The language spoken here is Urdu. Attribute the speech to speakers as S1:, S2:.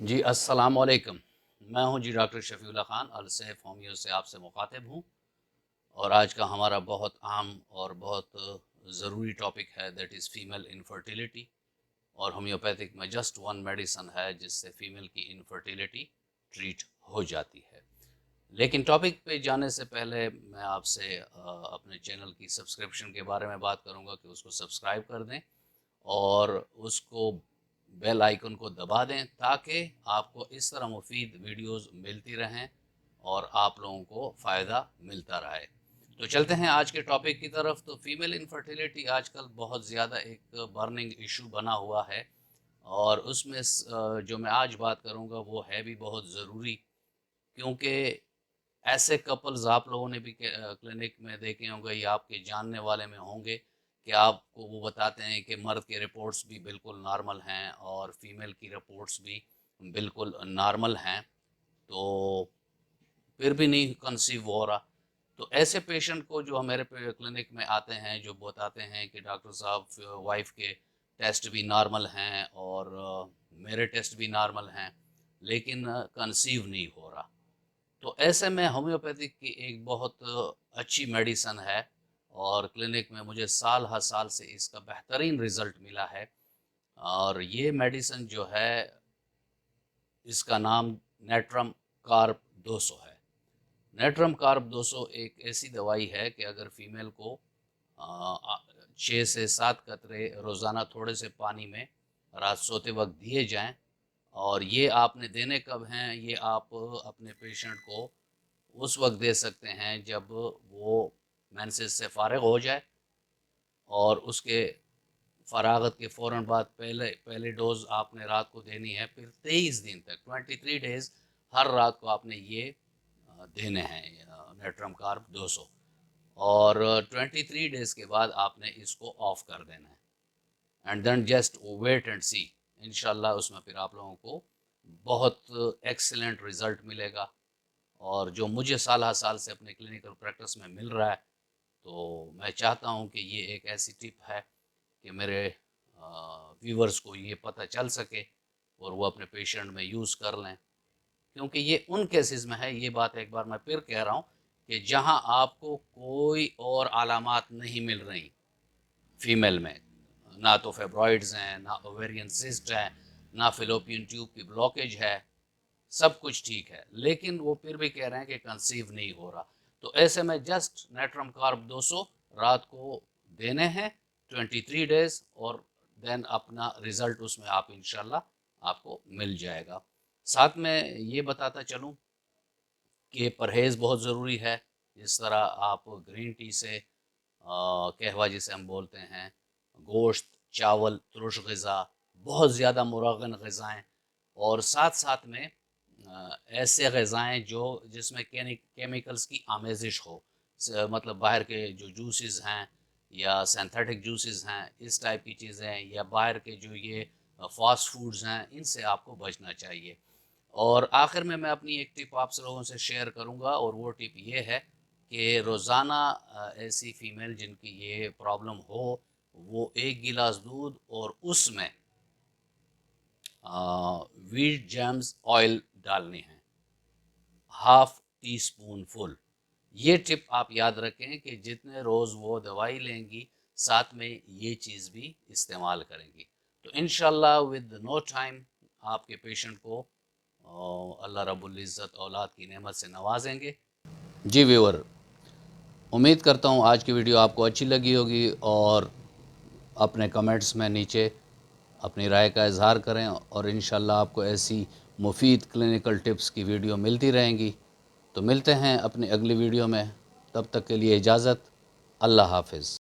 S1: جی السلام علیکم، میں ہوں جی ڈاکٹر شفیع اللہ خان السیف ہومیو سے آپ سے مخاطب ہوں، اور آج کا ہمارا بہت عام اور بہت ضروری ٹاپک ہے دیٹ از فیمیل انفرٹیلیٹی، اور ہومیوپیتھک میں جسٹ ون میڈیسن ہے جس سے فیمیل کی انفرٹیلیٹی ٹریٹ ہو جاتی ہے۔ لیکن ٹاپک پہ جانے سے پہلے میں آپ سے اپنے چینل کی سبسکرپشن کے بارے میں بات کروں گا کہ اس کو سبسکرائب کر دیں اور اس کو بیل آئیکن کو دبا دیں تاکہ آپ کو اس طرح مفید ویڈیوز ملتی رہیں اور آپ لوگوں کو فائدہ ملتا رہے۔ تو چلتے ہیں آج کے ٹاپک کی طرف۔ تو فیمیل انفرٹیلیٹی آج کل بہت زیادہ ایک برننگ ایشو بنا ہوا ہے، اور اس میں جو میں آج بات کروں گا وہ ہے بھی بہت ضروری، کیونکہ ایسے کپلز آپ لوگوں نے بھی کلینک میں دیکھے ہوں گے یا آپ کے جاننے والے میں ہوں گے کہ آپ کو وہ بتاتے ہیں کہ مرد کے رپورٹس بھی بالکل نارمل ہیں اور فیمیل کی رپورٹس بھی بالکل نارمل ہیں، تو پھر بھی نہیں کنسیو ہو رہا۔ تو ایسے پیشنٹ کو جو میرے کلینک میں آتے ہیں جو بتاتے ہیں کہ ڈاکٹر صاحب وائف کے ٹیسٹ بھی نارمل ہیں اور میرے ٹیسٹ بھی نارمل ہیں لیکن کنسیو نہیں ہو رہا، تو ایسے میں ہومیوپیتھک کی ایک بہت اچھی میڈیسن ہے، اور کلینک میں مجھے سال ہر سال سے اس کا بہترین رزلٹ ملا ہے، اور یہ میڈیسن جو ہے اس کا نام نیٹرم کارب 200 ہے۔ نیٹرم کارب 200 ایک ایسی دوائی ہے کہ اگر فیمیل کو 6 سے 7 قطرے روزانہ تھوڑے سے پانی میں رات سوتے وقت دیے جائیں، اور یہ آپ نے دینے کب ہیں، یہ آپ اپنے پیشنٹ کو اس وقت دے سکتے ہیں جب وہ مینسز سے فارغ ہو جائے، اور اس کے فراغت کے فوراً بعد پہلے ڈوز آپ نے رات کو دینی ہے، پھر 23 دن تک 23 ڈیز ہر رات کو آپ نے یہ دینے ہیں نیٹرم کارب 200، اور 23 ڈیز کے بعد آپ نے اس کو آف کر دینا ہے، and then just wait and see, انشاءاللہ اس میں پھر آپ لوگوں کو بہت ایکسیلنٹ رزلٹ ملے گا، اور جو مجھے سال ہر سال سے اپنے کلینکل پریکٹس میں مل رہا ہے، تو میں چاہتا ہوں کہ یہ ایک ایسی ٹپ ہے کہ میرے ویورز کو یہ پتہ چل سکے اور وہ اپنے پیشنٹ میں یوز کر لیں، کیونکہ یہ ان کیسز میں ہے، یہ بات ایک بار میں پھر کہہ رہا ہوں کہ جہاں آپ کو کوئی اور علامات نہیں مل رہی فیمیل میں، نہ تو فیبرائڈز ہیں، نہ اوویرین سسٹ ہے، نہ فیلوپین ٹیوب کی بلاکیج ہے، سب کچھ ٹھیک ہے، لیکن وہ پھر بھی کہہ رہے ہیں کہ کنسیو نہیں ہو رہا، تو ایسے میں جسٹ نیٹرم کارب 200 رات کو دینے ہیں 23 ڈیز، اور دین اپنا رزلٹ اس میں آپ انشاءاللہ آپ کو مل جائے گا۔ ساتھ میں یہ بتاتا چلوں کہ پرہیز بہت ضروری ہے، جس طرح آپ گرین ٹی سے قہوہ جسے ہم بولتے ہیں، گوشت، چاول، ترش غذا، بہت زیادہ مرغن غذائیں، اور ساتھ ساتھ میں ایسے غذائیں جس میں کیمیکلز کی آمیزش ہو، مطلب باہر کے جو جوسز ہیں یا سینتھیٹک جوسز ہیں، اس ٹائپ کی چیزیں، یا باہر کے جو یہ فاسٹ فوڈز ہیں، ان سے آپ کو بچنا چاہیے۔ اور آخر میں اپنی ایک ٹپ آپ سے لوگوں سے شیئر کروں گا، اور وہ ٹپ یہ ہے کہ روزانہ ایسی فیمیل جن کی یہ پرابلم ہو، وہ 1 گلاس دودھ اور اس میں ویٹ جیمز آئل ڈالنی ہے، ½ ٹی اسپون فل۔ یہ ٹپ آپ یاد رکھیں کہ جتنے روز وہ دوائی لیں گی ساتھ میں یہ چیز بھی استعمال کریں گی، تو انشاءاللہ ود نو ٹائم آپ کے پیشنٹ کو اللہ رب العزت اولاد کی نعمت سے نوازیں گے۔ جی ویور، امید کرتا ہوں آج کی ویڈیو آپ کو اچھی لگی ہوگی، اور اپنے کمنٹس میں نیچے اپنی رائے کا اظہار کریں، اور انشاءاللہ آپ کو ایسی مفید کلینکل ٹپس کی ویڈیو ملتی رہیں گی۔ تو ملتے ہیں اپنی اگلی ویڈیو میں، تب تک کے لیے اجازت، اللہ حافظ۔